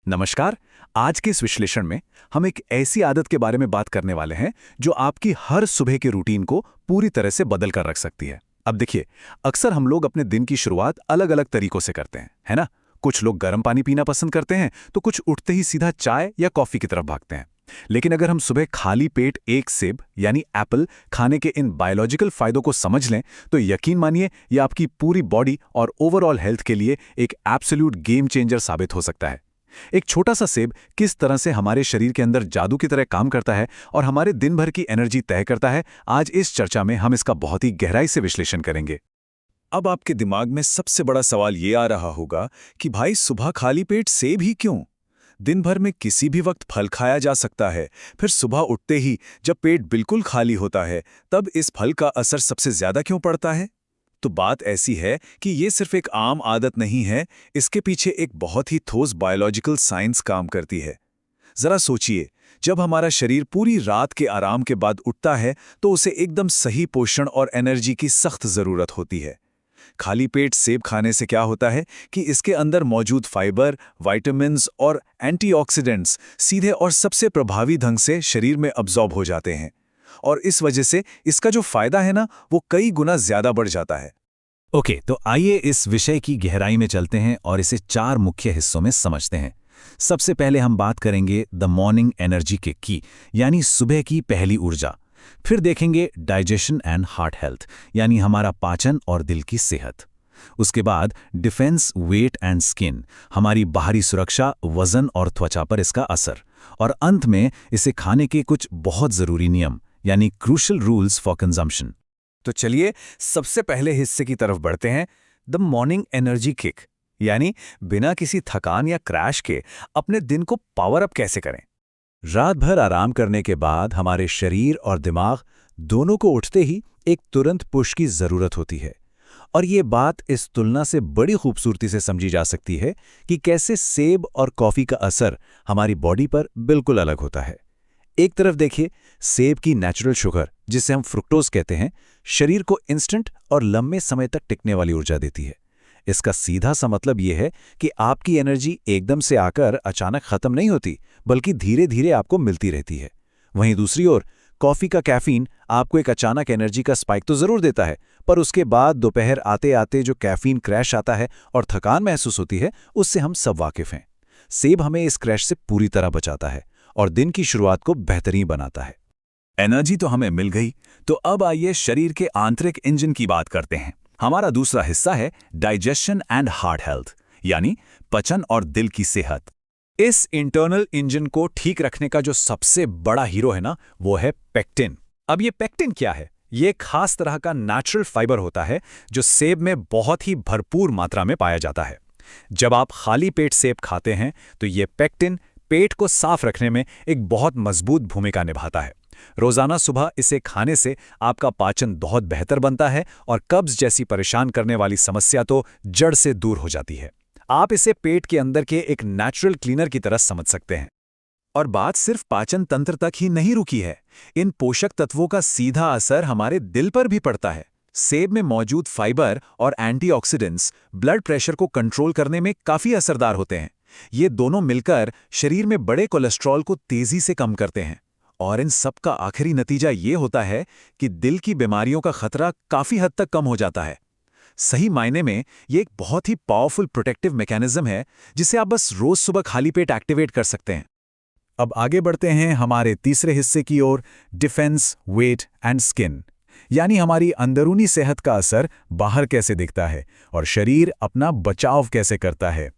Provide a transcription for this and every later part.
नमस्कार। आज के इस विश्लेषण में हम एक ऐसी आदत के बारे में बात करने वाले हैं जो आपकी हर सुबह के रूटीन को पूरी तरह से बदल कर रख सकती है। अब देखिए, अक्सर हम लोग अपने दिन की शुरुआत अलग-अलग तरीकों से करते हैं, है ना? कुछ लोग गर्म पानी पीना पसंद करते हैं, तो कुछ उठते ही सीधा चाय या कॉफी की तरफ भागते हैं। लेकिन अगर हम सुबह खाली पेट एक सेब यानी एप्पल खाने के इन बायोलॉजिकल फायदों को समझ लें, तो यकीन मानिए ये आपकी पूरी बॉडी और ओवरऑल हेल्थ के लिए एक एब्सोल्यूट गेम चेंजर साबित हो सकता है। एक छोटा सा सेब किस तरह से हमारे शरीर के अंदर जादू की तरह काम करता है और हमारे दिन भर की एनर्जी तय करता है, आज इस चर्चा में हम इसका बहुत ही गहराई से विश्लेषण करेंगे। अब आपके दिमाग में सबसे बड़ा सवाल ये आ रहा होगा कि भाई सुबह खाली पेट सेब ही क्यों? दिन भर में किसी भी वक्त फल खाया जा सकता है, फिर सुबह उठते ही जब पेट बिल्कुल खाली होता है तब इस फल का असर सबसे ज्यादा क्यों पड़ता है? तो बात ऐसी है कि ये सिर्फ एक आम आदत नहीं है, इसके पीछे एक बहुत ही ठोस बायोलॉजिकल साइंस काम करती है। जरा सोचिए, जब हमारा शरीर पूरी रात के आराम के बाद उठता है तो उसे एकदम सही पोषण और एनर्जी की सख्त जरूरत होती है। खाली पेट सेब खाने से क्या होता है कि इसके अंदर मौजूद फाइबर, विटामिन्स और एंटीऑक्सीडेंट्स सीधे और सबसे प्रभावी ढंग से शरीर में अब्जॉर्ब हो जाते हैं, और इस वजह से इसका जो फायदा है ना, वो कई गुना ज्यादा बढ़ जाता है। ओके, तो आइए इस विषय की गहराई में चलते हैं और इसे 4 मुख्य हिस्सों में समझते हैं। सबसे पहले हम बात करेंगे द मॉर्निंग एनर्जी किक की, यानी सुबह की पहली ऊर्जा। फिर देखेंगे डाइजेशन एंड हार्ट हेल्थ, यानी हमारा पाचन और दिल की सेहत। उसके बाद डिफेंस, वेट एंड स्किन, हमारी बाहरी सुरक्षा, वजन और त्वचा पर इसका असर। और अंत में इसे खाने के कुछ बहुत जरूरी नियम, यानी क्रूशल रूल्स फॉर कंजम्पशन। तो चलिए सबसे पहले हिस्से की तरफ बढ़ते हैं, द मॉर्निंग एनर्जी किक, यानी बिना किसी थकान या क्रैश के अपने दिन को पावर अप कैसे करें। रात भर आराम करने के बाद हमारे शरीर और दिमाग दोनों को उठते ही एक तुरंत पुश की जरूरत होती है। और ये बात इस तुलना से बड़ी खूबसूरती से समझी जा सकती है कि कैसे सेब और कॉफी का असर हमारी बॉडी पर बिल्कुल अलग होता है। एक तरफ देखिए, सेब की नेचुरल शुगर, जिसे हम फ्रुक्टोज कहते हैं, शरीर को इंस्टेंट और लंबे समय तक टिकने वाली ऊर्जा देती है। इसका सीधा सा मतलब यह है कि आपकी एनर्जी एकदम से आकर अचानक खत्म नहीं होती, बल्कि धीरे धीरे आपको मिलती रहती है। वहीं दूसरी ओर कॉफी का कैफीन आपको एक अचानक एनर्जी का स्पाइक तो जरूर देता है, पर उसके बाद दोपहर आते आते जो कैफीन क्रैश आता है और थकान महसूस होती है, उससे हम सब वाकिफ हैं। सेब हमें इस क्रैश से पूरी तरह बचाता है और दिन की शुरुआत को बेहतरीन बनाता है। एनर्जी तो हमें मिल गई, तो अब आइए शरीर के आंतरिक इंजन की बात करते हैं। हमारा दूसरा हिस्सा है डाइजेशन एंड हार्ट हेल्थ, यानी पचन और दिल की सेहत। इस इंटरनल इंजन को ठीक रखने का जो सबसे बड़ा हीरो है ना, वो है पेक्टिन। अब ये पेक्टिन क्या है? ये एक खास तरह का नेचुरल फाइबर होता है जो सेब में बहुत ही भरपूर मात्रा में पाया जाता है। जब आप खाली पेट सेब खाते हैं तो ये पेक्टिन पेट को साफ रखने में एक बहुत मजबूत भूमिका निभाता है। रोजाना सुबह इसे खाने से आपका पाचन बहुत बेहतर बनता है और कब्ज जैसी परेशान करने वाली समस्या तो जड़ से दूर हो जाती है। आप इसे पेट के अंदर के एक नेचुरल क्लीनर की तरह समझ सकते हैं। और बात सिर्फ पाचन तंत्र तक ही नहीं रुकी है, इन पोषक तत्वों का सीधा असर हमारे दिल पर भी पड़ता है। सेब में मौजूद फाइबर और एंटीऑक्सीडेंट्स ब्लड प्रेशर को कंट्रोल करने में काफी असरदार होते हैं। ये दोनों मिलकर शरीर में बड़े कोलेस्ट्रॉल को तेजी से कम करते हैं, और इन सब का आखिरी नतीजा ये होता है कि दिल की बीमारियों का खतरा काफी हद तक कम हो जाता है। सही मायने में ये एक बहुत ही पावरफुल प्रोटेक्टिव मैकेनिज्म है जिसे आप बस रोज सुबह खाली पेट एक्टिवेट कर सकते हैं। अब आगे बढ़ते हैं हमारे तीसरे हिस्से की ओर, डिफेंस, वेट एंड स्किन, यानी हमारी अंदरूनी सेहत का असर बाहर कैसे दिखता है और शरीर अपना बचाव कैसे करता है।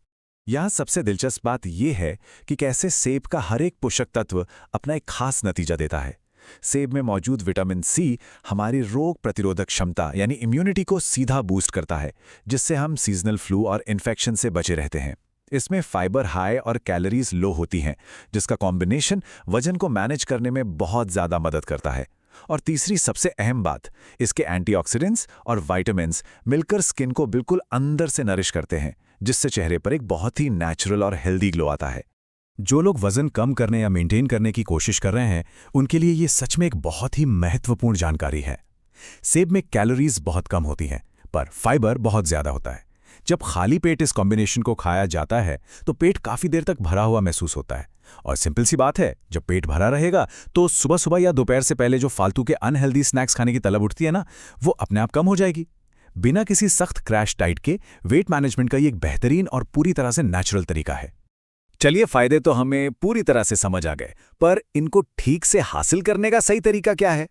यहाँ सबसे दिलचस्प बात यह है कि कैसे सेब का हर एक पोषक तत्व अपना एक खास नतीजा देता है। सेब में मौजूद विटामिन सी हमारी रोग प्रतिरोधक क्षमता यानी इम्यूनिटी को सीधा बूस्ट करता है, जिससे हम सीजनल फ्लू और इन्फेक्शन से बचे रहते हैं। इसमें फाइबर हाई और कैलोरीज लो होती हैं, जिसका कॉम्बिनेशन वजन को मैनेज करने में बहुत ज़्यादा मदद करता है। और तीसरी सबसे अहम बात, इसके एंटीऑक्सीडेंट्स और विटामिन्स मिलकर स्किन को बिल्कुल अंदर से नरिश करते हैं, जिससे चेहरे पर एक बहुत ही नेचुरल और हेल्दी ग्लो आता है। जो लोग वजन कम करने या मेंटेन करने की कोशिश कर रहे हैं, उनके लिए ये सच में एक बहुत ही महत्वपूर्ण जानकारी है। सेब में कैलोरीज बहुत कम होती हैं, पर फाइबर बहुत ज्यादा होता है, जब खाली पेट इस कॉम्बिनेशन को खाया जाता है तो पेट काफी देर तक भरा हुआ महसूस होता है। और सिंपल सी बात है, जब पेट भरा रहेगा तो सुबह सुबह या दोपहर से पहले जो फालतू के अनहेल्दी स्नैक्स खाने की तलब उठती है ना, वो अपने आप कम हो जाएगी। बिना किसी सख्त क्रैश डाइट के वेट मैनेजमेंट का ये एक बेहतरीन और पूरी तरह से नेचुरल तरीका है। चलिए, फायदे तो हमें पूरी तरह से समझ आ गए, पर इनको ठीक से हासिल करने का सही तरीका क्या है?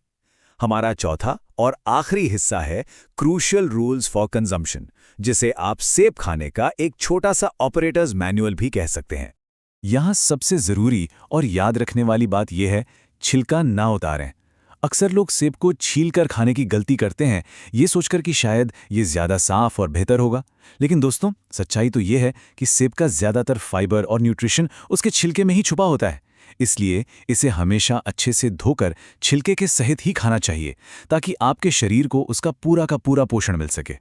हमारा चौथा और आखिरी हिस्सा है क्रूशियल रूल्स फॉर कंजम्पशन, जिसे आप सेब खाने का एक छोटा सा ऑपरेटर्स मैनुअल भी कह सकते हैं। यहाँ सबसे ज़रूरी और याद रखने वाली बात यह है, छिलका ना उतारें। अक्सर लोग सेब को छीलकर खाने की गलती करते हैं, ये सोचकर कि शायद ये ज़्यादा साफ और बेहतर होगा। लेकिन दोस्तों, सच्चाई तो ये है कि सेब का ज़्यादातर फाइबर और न्यूट्रिशन उसके छिलके में ही छुपा होता है। इसलिए इसे हमेशा अच्छे से धोकर छिलके के सहित ही खाना चाहिए, ताकि आपके शरीर को उसका पूरा का पूरा पोषण मिल सके।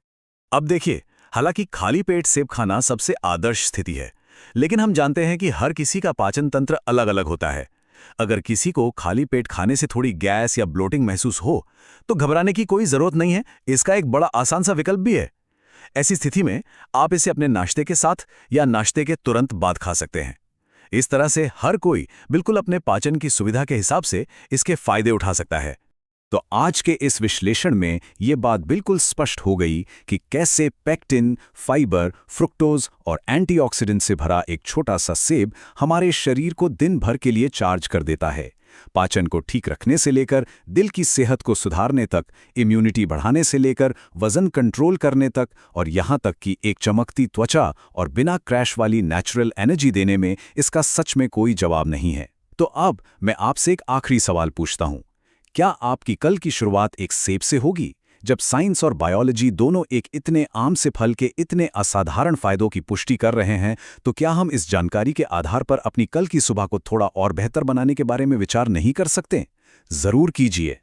अब देखिए, हालांकि खाली पेट सेब खाना सबसे आदर्श स्थिति है, लेकिन हम जानते हैं कि हर किसी का पाचन तंत्र अलग अलग होता है। अगर किसी को खाली पेट खाने से थोड़ी गैस या ब्लोटिंग महसूस हो, तो घबराने की कोई जरूरत नहीं है। इसका एक बड़ा आसान सा विकल्प भी है। ऐसी स्थिति में आप इसे अपने नाश्ते के साथ या नाश्ते के तुरंत बाद खा सकते हैं। इस तरह से हर कोई बिल्कुल अपने पाचन की सुविधा के हिसाब से इसके फायदे उठा सकता है। तो आज के इस विश्लेषण में ये बात बिल्कुल स्पष्ट हो गई कि कैसे पेक्टिन, फाइबर, फ्रुक्टोज और एंटीऑक्सीडेंट से भरा एक छोटा सा सेब हमारे शरीर को दिन भर के लिए चार्ज कर देता है। पाचन को ठीक रखने से लेकर दिल की सेहत को सुधारने तक, इम्यूनिटी बढ़ाने से लेकर वजन कंट्रोल करने तक, और यहाँ तक कि एक चमकती त्वचा और बिना क्रैश वाली नेचुरल एनर्जी देने में इसका सच में कोई जवाब नहीं है। तो अब मैं आपसे एक आखिरी सवाल पूछता हूँ, क्या आपकी कल की शुरुआत एक सेब से होगी? जब साइंस और बायोलॉजी दोनों एक इतने आम से फल के इतने असाधारण फायदों की पुष्टि कर रहे हैं, तो क्या हम इस जानकारी के आधार पर अपनी कल की सुबह को थोड़ा और बेहतर बनाने के बारे में विचार नहीं कर सकते? जरूर कीजिए।